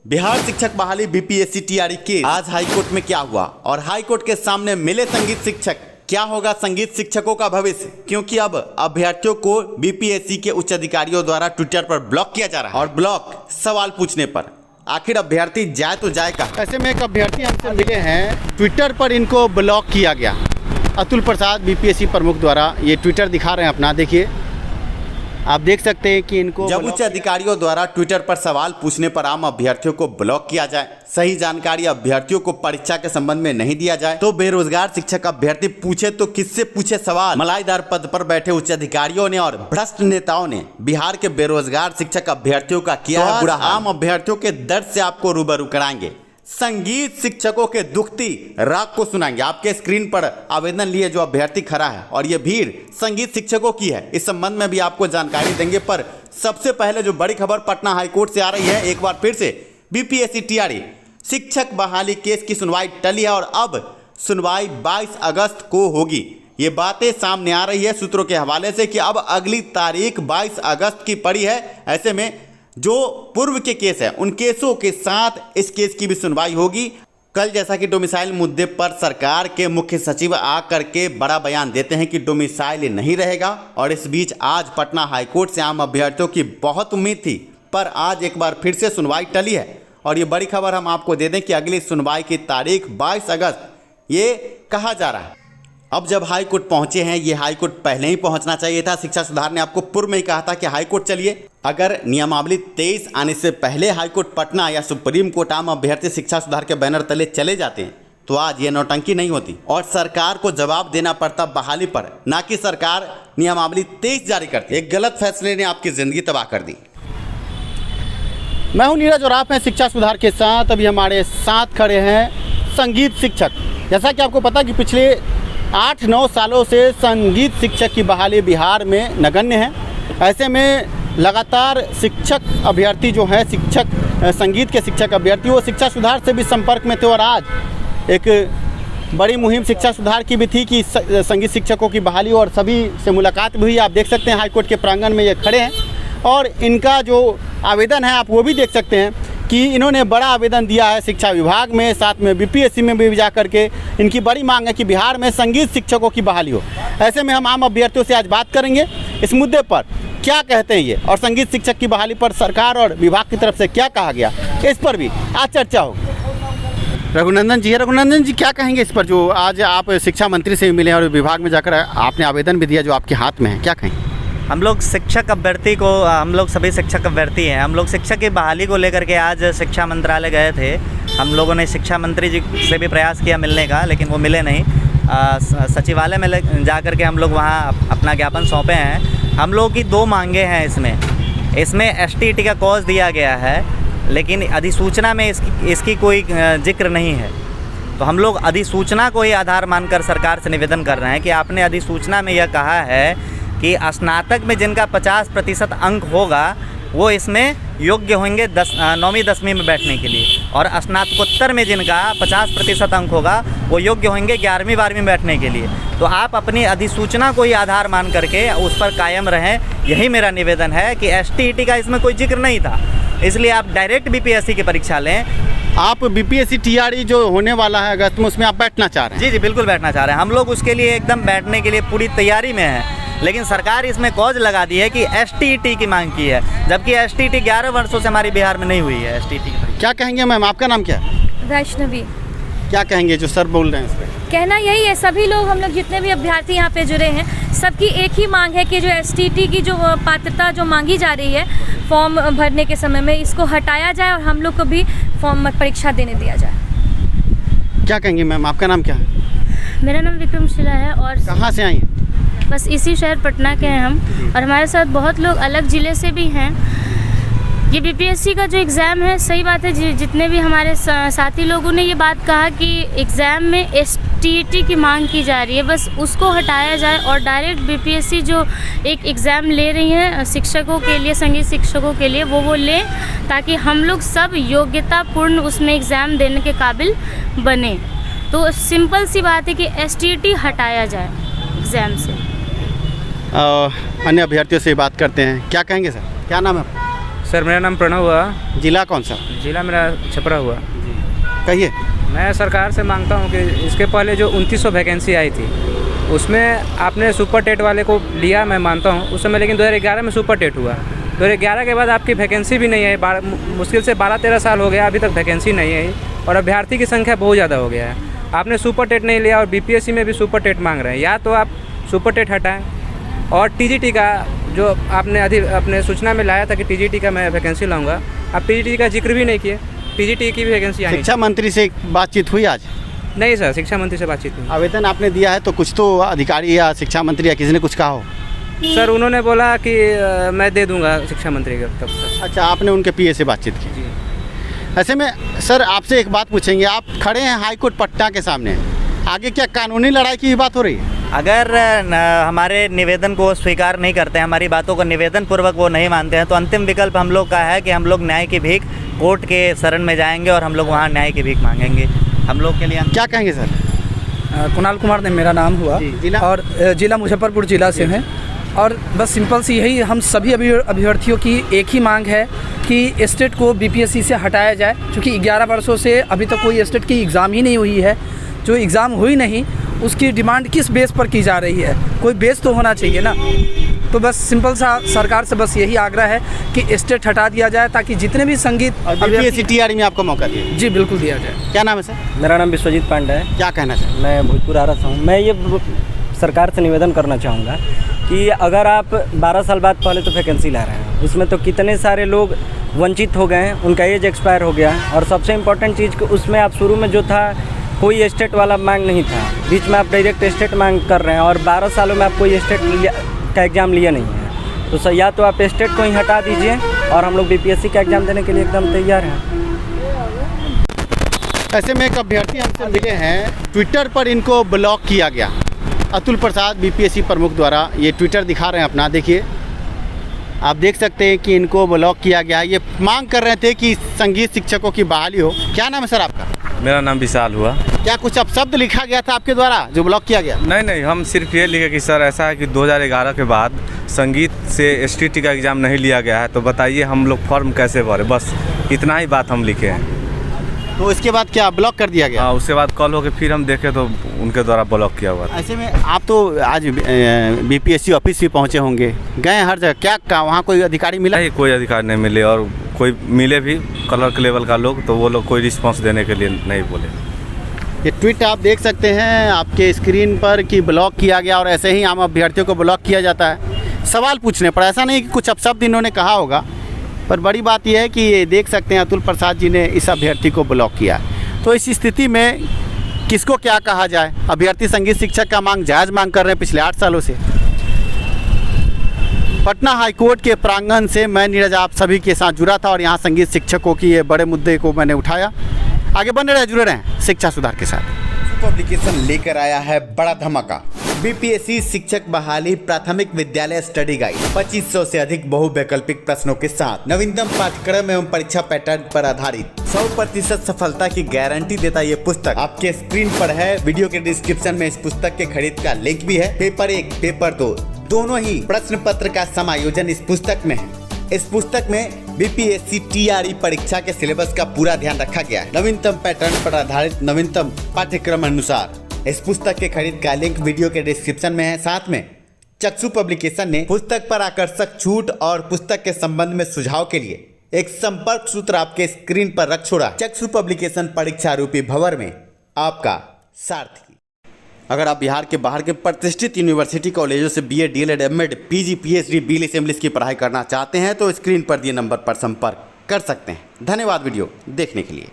बिहार शिक्षक बहाली BPSC TRE case आज हाईकोर्ट में क्या हुआ और हाईकोर्ट के सामने मिले संगीत शिक्षक। क्या होगा संगीत शिक्षकों का भविष्य, क्योंकि अब अभ्यर्थियों को बीपीएससी के उच्च अधिकारियों द्वारा ट्विटर पर ब्लॉक किया जा रहा है और ब्लॉक सवाल पूछने पर आखिर अभ्यर्थी जाए तो जाए कहाँ। ऐसे में एक अभ्यर्थी हमसे मिले हैं, ट्विटर पर इनको ब्लॉक किया गया। अतुल प्रसाद बीपीएससी प्रमुख द्वारा ये ट्विटर दिखा रहे हैं अपना, देखिए आप देख सकते हैं कि इनको जब उच्च अधिकारियों द्वारा ट्विटर पर सवाल पूछने पर आम अभ्यर्थियों को ब्लॉक किया जाए, सही जानकारी अभ्यर्थियों को परीक्षा के संबंध में नहीं दिया जाए, तो बेरोजगार शिक्षक अभ्यर्थी पूछे तो किससे पूछे सवाल। मलाईदार पद पर बैठे उच्च अधिकारियों ने और भ्रष्ट नेताओं ने बिहार के बेरोजगार शिक्षक अभ्यर्थियों का किया बुरा। आम अभ्यर्थियों के दर्द से आपको रूबरू कराएंगे, संगीत शिक्षकों के दुखती राग को सुनाएंगे। आपके स्क्रीन पर आवेदन लिए जो अभ्यर्थी खड़ा है और ये भीड़ संगीत शिक्षकों की है, इस संबंध में भी आपको जानकारी देंगे। पर सबसे पहले जो बड़ी खबर पटना हाईकोर्ट से आ रही है, एक बार फिर से बीपीएससी टीआरई शिक्षक बहाली केस की सुनवाई टली है और अब सुनवाई 22 अगस्त को होगी। ये बातें सामने आ रही है सूत्रों के हवाले से कि अब अगली तारीख 22 अगस्त की पड़ी है। ऐसे में जो पूर्व के केस है उन केसों के साथ इस केस की भी सुनवाई होगी। कल जैसा कि डोमिसाइल मुद्दे पर सरकार के मुख्य सचिव आकर के बड़ा बयान देते हैं कि डोमिसाइल नहीं रहेगा, और इस बीच आज पटना हाईकोर्ट से आम अभ्यर्थियों की बहुत उम्मीद थी, पर आज एक बार फिर से सुनवाई टली है। और ये बड़ी खबर हम आपको दे दें कि अगली सुनवाई की तारीख 22 अगस्त ये कहा जा रहा है। अब जब हाईकोर्ट पहुंचे हैं, ये हाईकोर्ट पहले ही पहुंचना चाहिए था। शिक्षा सुधार ने आपको पूर्व में ही कहा था कि हाईकोर्ट चलिए। अगर नियमावली 23 आने से पहले हाईकोर्ट पटना या सुप्रीम कोर्ट आम अभ्यर्थी शिक्षा सुधार के बैनर तले चले जाते हैं तो आज ये नौटंकी नहीं होती और सरकार को जवाब देना पड़ता बहाली पर, ना कि सरकार नियमावली 23 जारी करती। एक गलत फैसले ने आपकी जिंदगी तबाह कर दी। मैं हूं नीरज और आप हैं शिक्षा सुधार के साथ। अभी हमारे साथ खड़े हैं संगीत शिक्षक। जैसा कि आपको पता कि पिछले 8-9 सालों से संगीत शिक्षक की बहाली बिहार में नगण्य है। ऐसे में लगातार शिक्षक अभ्यर्थी जो है, संगीत के शिक्षक अभ्यर्थी, वो शिक्षा सुधार से भी संपर्क में थे और आज एक बड़ी मुहिम शिक्षा सुधार की भी थी कि संगीत शिक्षकों की बहाली, और सभी से मुलाकात भी हुई। आप देख सकते हैं हाईकोर्ट के प्रांगण में ये खड़े हैं और इनका जो आवेदन है आप वो भी देख सकते हैं कि इन्होंने बड़ा आवेदन दिया है शिक्षा विभाग में, साथ में बीपीएससी में भी जा करके इनकी बड़ी मांग है कि बिहार में संगीत शिक्षकों की बहाली हो। ऐसे में हम आम अभ्यर्थियों से आज बात करेंगे इस मुद्दे पर, क्या कहते हैं ये, और संगीत शिक्षक की बहाली पर सरकार और विभाग की तरफ से क्या कहा गया, इस पर भी आज चर्चा होगी। रघुनंदन जी है, रघुनंदन जी क्या कहेंगे इस पर, जो आज आप शिक्षा मंत्री से भी मिले और विभाग में जाकर आपने आवेदन भी दिया जो आपके हाथ में है, क्या कहेंगे? हम लोग शिक्षक अभ्यर्थी को, हम लोग सभी शिक्षक अभ्यर्थी हैं, हम लोग शिक्षक की बहाली को लेकर के आज शिक्षा मंत्रालय गए थे। हम लोगों ने शिक्षा मंत्री जी से भी प्रयास किया मिलने का, लेकिन वो मिले नहीं। सचिवालय में जा कर के हम लोग वहाँ अपना ज्ञापन सौंपे हैं। हम लोगों की 2 मांगे हैं इसमें एसटीईटी का कॉज दिया गया है, लेकिन अधिसूचना में इसकी कोई जिक्र नहीं है। तो हम लोग अधिसूचना को ही आधार मानकर सरकार से निवेदन कर रहे हैं कि आपने अधिसूचना में यह कहा है कि स्नातक में जिनका 50% अंक होगा वो इसमें योग्य होंगे 9वीं 10वीं में बैठने के लिए, और स्नातकोत्तर में जिनका 50% अंक होगा वो योग्य होंगे 11वीं 12वीं में बैठने के लिए। तो आप अपनी अधिसूचना को ही आधार मान करके उस पर कायम रहें, यही मेरा निवेदन है कि एसटीईटी का इसमें कोई जिक्र नहीं था, इसलिए आप डायरेक्ट बीपीएससी की परीक्षा लें। आप बीपीएससी टीआरई जो होने वाला है अगस्त में, उसमें आप बैठना चाह रहे हैं? जी बिल्कुल बैठना चाह रहे हैं। हम लोग उसके लिए एकदम बैठने के लिए पूरी तैयारी में हैं, लेकिन सरकार इसमें कॉज लगा दी है कि एसटीईटी की मांग की है, जबकि एसटीईटी 11 वर्षों से हमारी बिहार में नहीं हुई है एसटीईटी की। क्या कहेंगे मैम, आपका नाम क्या है? वैष्णवी। क्या कहेंगे जो सर बोल रहे हैं इस पर? कहना यही है, सभी लोग, हम लोग जितने भी अभ्यर्थी यहाँ पे जुड़े हैं, सबकी एक ही मांग है कि जो एसटीईटी की जो पात्रता जो मांगी जा रही है फॉर्म भरने के समय में, इसको हटाया जाए और हम लोग को भी फॉर्म परीक्षा देने दिया जाए। क्या कहेंगे मैम, आपका नाम क्या है? मेरा नाम विक्रमशिला है और कहाँ से आई हैं? बस इसी शहर पटना के हैं हम, और हमारे साथ बहुत लोग अलग ज़िले से भी हैं। ये बीपीएससी का जो एग्ज़ाम है, सही बात है, जितने भी हमारे साथी लोगों ने ये बात कहा कि एग्ज़ाम में एसटीईटी की मांग की जा रही है, बस उसको हटाया जाए और डायरेक्ट बीपीएससी जो एक एग्ज़ाम ले रही है शिक्षकों के लिए, संगीत शिक्षकों के लिए, वो लें, ताकि हम लोग सब योग्यतापूर्ण उसमें एग्ज़ाम देने के काबिल बने। तो सिंपल सी बात है कि एसटीईटी हटाया जाए एग्ज़ाम से। अन्य अभ्यर्थियों से बात करते हैं, क्या कहेंगे सर, क्या नाम है? सर मेरा नाम प्रणव हुआ। जिला कौन सा? जिला मेरा छपरा हुआ। कहिए। मैं सरकार से मांगता हूँ कि इसके पहले जो 2900 वैकेंसी आई थी उसमें आपने सुपर टेट वाले को लिया, मैं मानता हूँ उस समय, लेकिन 2011 में सुपर टेट हुआ। 2011 के बाद आपकी वैकेंसी भी नहीं आई, मुश्किल से 12-13 साल हो गया, अभी तक वैकेंसी नहीं आई और अभ्यर्थी की संख्या बहुत ज़्यादा हो गया है। आपने सुपर टेट नहीं लिया और बीपीएससी में भी सुपर टेट मांग रहे हैं। या तो आप सुपर टेट हटाएँ और टीजीटी का जो आपने अपने सूचना में लाया था कि टीजीटी का मैं वैकेंसी लाऊंगा, आप टीजीटी का जिक्र भी नहीं किए। टीजीटी की भी वैकेंसी आई। शिक्षा मंत्री से बातचीत हुई आज? नहीं सर, शिक्षा मंत्री से बातचीत नहीं। आवेदन आपने दिया है तो कुछ तो अधिकारी या शिक्षा मंत्री या किसी ने कुछ कहा हो? सर उन्होंने बोला कि मैं दे दूंगा शिक्षा मंत्री को तब तक। अच्छा, आपने उनके पीए से बातचीत की? जी। ऐसे में सर आपसे एक बात पूछेंगे, आप खड़े हैं हाईकोर्ट पटना के सामने, आगे क्या कानूनी लड़ाई की बात हो रही है? अगर हमारे निवेदन को स्वीकार नहीं करते हैं, हमारी बातों को निवेदन पूर्वक वो नहीं मानते हैं, तो अंतिम विकल्प हम लोग का है कि हम लोग न्याय की भीख कोर्ट के शरण में जाएंगे और हम लोग वहाँ न्याय की भीख मांगेंगे। हम लोग के लिए क्या कहेंगे सर? कुणाल कुमार ने मेरा नाम हुआ जिला? और जिला मुजफ्फरपुर जिला से हैं। और बस सिंपल सी यही हम सभी अभ्यर्थियों की एक ही मांग है कि स्टेट को बीपीएससी से हटाया जाए, क्योंकि 11 वर्षों से अभी तक कोई स्टेट की एग्ज़ाम ही नहीं हुई है। जो एग्ज़ाम हुई नहीं उसकी डिमांड किस बेस पर की जा रही है? कोई बेस तो होना चाहिए ना। तो बस सिंपल सा सरकार से बस यही आग्रह है कि स्टेट हटा दिया जाए ताकि जितने भी संगीत बीपीएससी टीआरई में आपको मौका दिया। जी बिल्कुल दिया जाए। क्या नाम है सर? मेरा नाम विश्वजीत पांडे है। क्या कहना सर? मैं भोजपुर आरस हूँ। मैं ये सरकार से निवेदन करना चाहूँगा कि अगर आप 12 साल बाद पहले तो वैकेंसी ला रहे हैं, उसमें तो कितने सारे लोग वंचित हो गए हैं, उनका एज एक्सपायर हो गया। और सबसे इम्पोर्टेंट चीज़ कि उसमें आप शुरू में जो था कोई स्टेट वाला मांग नहीं था, बीच में आप डायरेक्ट स्टेट मांग कर रहे हैं और 12 सालों में आप कोई स्टेट का एग्ज़ाम लिया नहीं है। तो सर या तो आप स्टेट को ही हटा दीजिए और हम लोग बीपीएससी का एग्ज़ाम देने के लिए एकदम तैयार हैं। ऐसे में एक अभ्यर्थी हमसे मिले हैं, ट्विटर पर इनको ब्लॉक किया गया। अतुल प्रसाद बीपीएससी प्रमुख द्वारा ये ट्विटर दिखा रहे हैं अपना, देखिए आप देख सकते हैं कि इनको ब्लॉक किया गया। ये मांग कर रहे थे कि संगीत शिक्षकों की बहाली हो। क्या नाम है सर आपका? मेरा नाम विशाल हुआ। क्या कुछ अपशब्द लिखा गया था आपके द्वारा जो ब्लॉक किया गया? नहीं, हम सिर्फ ये लिखे कि सर ऐसा है कि 2011 के बाद संगीत से एसटीटी का एग्ज़ाम नहीं लिया गया है, तो बताइए हम लोग फॉर्म कैसे भरें, बस इतना ही बात हम लिखे हैं। तो इसके बाद क्या ब्लॉक कर दिया गया? हाँ, उसके बाद कॉल होकर फिर हम देखे तो उनके द्वारा ब्लॉक किया हुआ था। ऐसे में आप तो आज बीपीएससी ऑफिस भी पहुंचे होंगे, गए हर जगह, क्या वहाँ कोई अधिकारी मिला? नहीं, कोई अधिकारी नहीं मिले और कोई मिले भी क्लर्क लेवल का लोग, तो वो लोग कोई रिस्पॉन्स देने के लिए नहीं बोले। ये ट्वीट आप देख सकते हैं आपके स्क्रीन पर कि ब्लॉक किया गया और ऐसे ही आम अभ्यर्थियों को ब्लॉक किया जाता है सवाल पूछने पर। ऐसा नहीं कि कुछ अपशब्द इन्होंने कहा होगा, पर बड़ी बात यह है कि ये देख सकते हैं अतुल प्रसाद जी ने इस अभ्यर्थी को ब्लॉक किया। तो इस स्थिति में किसको क्या कहा जाए? अभ्यर्थी संगीत शिक्षक का मांग जायज़ मांग कर रहे हैं पिछले 8 सालों से। पटना हाईकोर्ट के प्रांगण से मैं नीरज आप सभी के साथ जुड़ा था और यहाँ संगीत शिक्षकों की ये बड़े मुद्दे को मैंने उठाया। आगे बने रहे, जुड़े रहें शिक्षा सुधार के साथ। पब्लिकेशन लेकर आया है बड़ा धमाका। बीपीएससी शिक्षक बहाली प्राथमिक विद्यालय स्टडी गाइड 2500 से अधिक बहुवैकल्पिक प्रश्नों के साथ नवीनतम पाठ्यक्रम एवं परीक्षा पैटर्न पर आधारित 100% सफलता की गारंटी देता ये पुस्तक आपके स्क्रीन पर है। वीडियो के डिस्क्रिप्शन में इस पुस्तक के खरीद का लिंक भी है। पेपर 1, पेपर 2 दोनों ही प्रश्न पत्र का समायोजन इस पुस्तक में है। इस पुस्तक में बीपीएससी टीआरई परीक्षा के सिलेबस का पूरा ध्यान रखा गया है, नवीनतम पैटर्न पर आधारित नवीनतम पाठ्यक्रम अनुसार। इस पुस्तक के खरीद का लिंक वीडियो के डिस्क्रिप्शन में है। साथ में चक्षु पब्लिकेशन ने पुस्तक पर आकर्षक छूट और पुस्तक के संबंध में सुझाव के लिए एक संपर्क सूत्र आपके स्क्रीन पर रख छोड़ा। चक्षु पब्लिकेशन परीक्षा रूपी भंवर में आपका सारथी। अगर आप बिहार के बाहर के प्रतिष्ठित यूनिवर्सिटी कॉलेजों से BA, DElEd, MEd, PG, PhD, BLIS, English की पढ़ाई करना चाहते हैं तो स्क्रीन पर दिए नंबर पर संपर्क कर सकते हैं। धन्यवाद वीडियो देखने के लिए।